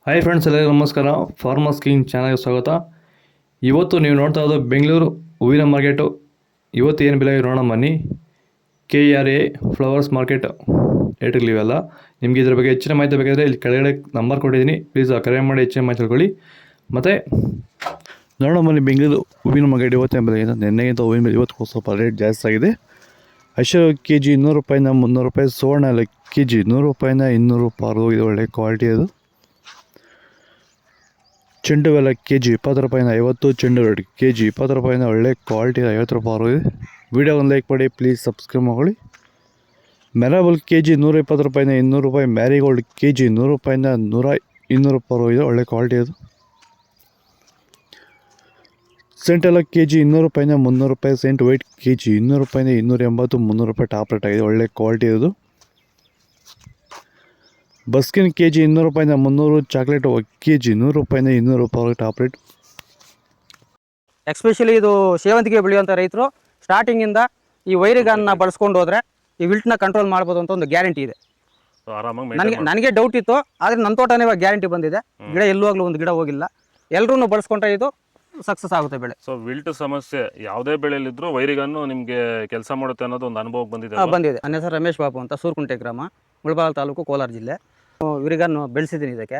Hi friends, ಎಲ್ಲರಿಗೂ ನಮಸ್ಕಾರ. Farmers king ಚಾನಲ್ಗೆ ಸ್ವಾಗತ. ಇವತ್ತು ನೀವು ನೋಡ್ತಾ ಇರೋದು ಬೆಂಗಳೂರು ಹೂವಿನ ಮಾರ್ಕೆಟು. ಇವತ್ತು ಏನು ಬೆಲೆ ನೋಡೋಣ ಬನ್ನಿ. KRA ಫ್ಲವರ್ಸ್ ಮಾರ್ಕೆಟ್ ರೇಟ್ಗಳಿವೆಲ್ಲ. ನಿಮಗೆ ಇದ್ರ ಬಗ್ಗೆ ಹೆಚ್ಚಿನ ಮಾಹಿತಿ ಬೇಕಾದರೆ ಇಲ್ಲಿ ಕೆಳಗಡೆ ನಂಬರ್ ಕೊಟ್ಟಿದ್ದೀನಿ, ಪ್ಲೀಸ್ ಕರೆ ಮಾಡಿ ಹೆಚ್ಚಿನ ಮಾಹಿತಿ ತಿಳ್ಕೊಳ್ಳಿ. ಮತ್ತು ನೋಡೋಣ ಬನ್ನಿ, ಬೆಂಗಳೂರು ಹೂವಿನ ಮಾರ್ಕೆಟ್ ಇವತ್ತು ಬೆಲೆ ಇದೆ. ನಿನ್ನೆಗಿಂತ ಹೂವಿನ ಬೆಲೆ ಇವತ್ತು ಸ್ವಲ್ಪ ರೇಟ್ ಜಾಸ್ತಿ ಆಗಿದೆ. ಐಶ್ವರ್ಯ ಕೆಜಿ 200 ರೂಪಾಯಿಂದ 300 ರೂಪಾಯಿ, ಸುವರ್ಣ ಎಲ್ಲ ಕೆಜಿ 100 ರೂಪಾಯಿಂದ 200 ರೂಪಾಯಿ ಹೋಗಿದೆ. ಒಳ್ಳೆ ಕ್ವಾಲಿಟಿ ಅದು. ಚೆಂಡು ಎಲ್ಲ ಕೆಜಿ 20 ರೂಪಾಯಿಂದ 50, ಚೆಂಡು ರೆಡ್ ಕೆಜಿ 20 ರೂಪಾಯಿಂದ ಒಳ್ಳೆ ಕ್ವಾಲಿಟಿ 50 ರೂಪಾಯಿ ಹೋಗಿದೆ. ವಿಡಿಯೋ ಒಂದು ಲೈಕ್ ಮಾಡಿ, ಪ್ಲೀಸ್ ಸಬ್ಸ್ಕ್ರೈಬ್ ಮಾಡಿ. ಮೆರಾಬಲ್ ಕೆಜಿ 120 ರೂಪಾಯಿಂದ 200 ರೂಪಾಯಿ, ಮ್ಯಾರಿಗೋಲ್ಡ್ ಕೆಜಿ 100 ರೂಪಾಯಿಂದ 200 ರೂಪಾಯಿ ಹೋಗಿದೆ. ಒಳ್ಳೆ ಕ್ವಾಲಿಟಿ ಅದು. ಸೆಂಟ್ ಎಲ್ಲ ಕೆಜಿ 200 ರೂಪಾಯಿಂದ 300 ರೂಪಾಯಿ, ಸೆಂಟ್ ವೈಟ್ ಕೆಜಿ 200 ರೂಪಾಯಿಂದ 280, 300 ರೂಪಾಯಿ ಟಾಪ್ ರೇಟ್ ಆಗಿದೆ. ಒಳ್ಳೆ ಕ್ವಾಲಿಟಿ ಅದು. ಬಸ್ಕಿನ್ ಕೆಜಿ 200 ರೂಪಾಯಿಂದ 300, ಚಾಕ್ಲೇಟ್ ಕೆಜಿ 100 ರೂಪಾಯಿಂದ 200 ರೂಪಾಯಿ ಟಾಪ್ ರೇಟ್. ಎಸ್ಪೆಷಲಿ ಇದು ಸೇವಂತಿಗೆ ಬೆಳೆಯುವಂಥ ರೈತರು ಸ್ಟಾರ್ಟಿಂಗಿಂದ ಈ ವೈರಿಗಾನ್ನ ಬಳಸ್ಕೊಂಡು ಹೋದ್ರೆ ಈ ವಿಲ್ಟ್ನ ಕಂಟ್ರೋಲ್ ಮಾಡ್ಬೋದು ಅಂತ ಒಂದು ಗ್ಯಾರಂಟಿ ಇದೆ. ನನಗೆ ಡೌಟ್ ಇತ್ತು, ಆದರೆ ನನ್ನ ತೋಟನೇ ಇವಾಗ ಗ್ಯಾರಂಟಿ ಬಂದಿದೆ. ಗಿಡ ಎಲ್ಲುವಾಗಲೂ ಒಂದು ಗಿಡ ಹೋಗಿಲ್ಲ. ಎಲ್ಲರೂ ಬಳಸ್ಕೊಂಡ್ರೆ ಇದು ಸಕ್ಸಸ್ ಆಗುತ್ತೆ ಬೆಳೆ. ಸೊ ವಿಲ್ಟ್ ಸಮಸ್ಯೆ ಯಾವುದೇ ಬೆಳೆಯಲ್ಲಿದ್ರೂ ವೈರಿಗನ್ನು ನಿಮಗೆ ಕೆಲಸ ಮಾಡುತ್ತೆ ಅನ್ನೋದು ಒಂದು ಅನುಭವ ಬಂದಿದೆ. ನನ್ನ ಹೆಸರು ರಮೇಶ್ ಬಾಬು ಅಂತ, ಸೂರ್ಕುಂಟೆ ಗ್ರಾಮ, ಮುಳಬಾಗಿಲು ತಾಲೂಕು, ಕೋಲಾರ ಜಿಲ್ಲೆ. ವಿರಿಗನ್ನು ಬೆಳೆಸಿದ್ದೀನಿ. ಇದಕ್ಕೆ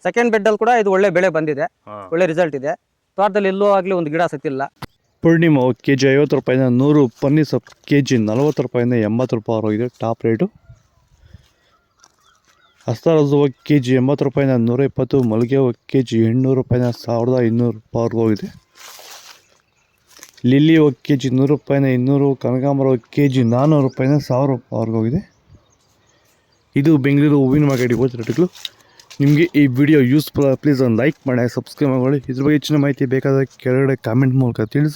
ಸೆಕೆಂಡ್ ಬೆಡ್ಡಲ್ಲಿ ಕೂಡ ಇದು ಒಳ್ಳೆ ಬೆಳೆ ಬಂದಿದೆ, ಒಳ್ಳೆ ರಿಸಲ್ಟ್ ಇದೆ. ತೋಟದಲ್ಲಿ ಎಲ್ಲೂ ಆಗಲಿ ಒಂದು ಗಿಡ ಸತ್ತಿಲ್ಲ. ಪೂರ್ಣಿಮಾ ಕೆಜಿ 50 ರೂಪಾಯಿಂದ 100, ಪನ್ನೀರ್ ಸೊಪ್ಪು ಕೆಜಿ 40 ರೂಪಾಯಿಂದ 80 ರೂಪಾಯಿ ಹೋಗಿದೆ ಟಾಪ್ ರೇಟು. ಹಸ್ತಾರದು ಕೆಜಿ 80 ರೂಪಾಯಿಂದ 120, ಮಲ್ಲಿಗೆ ಕೆಜಿ 800 ರೂಪಾಯಿಂದ 1200 ರೂಪಾಯಿ ಹೋಗಿದೆ. ಲಿಲ್ಲಿ ಕೆಜಿ 100 ರೂಪಾಯಿಂದ 200, ಕನಕಾಂಬರ ಕೆಜಿ 400 ರೂಪಾಯಿಂದ 1000 ರೂಪಾಯಿ ಹೋಗಿದೆ. ಇದು ಬೆಂಗಳೂರು ಹೂವಿನ ಮಾರ್ಕೆಟ್ ಇವತ್ತು ರೇಟ್ಗಳು. ನಿಮಗೆ ಈ ವಿಡಿಯೋ ಯೂಸ್ಫುಲ್, ಪ್ಲೀಸ್ ಒಂದು ಲೈಕ್ ಮಾಡಿ, ಸಬ್ಸ್ಕ್ರೈಬ್ ಮಾಡಿ. ಇದ್ರ ಬಗ್ಗೆ ಹೆಚ್ಚಿನ ಮಾಹಿತಿ ಬೇಕಾದರೆ ಕೆಳಗಡೆ ಕಾಮೆಂಟ್ ಮೂಲಕ ತಿಳಿಸಿ.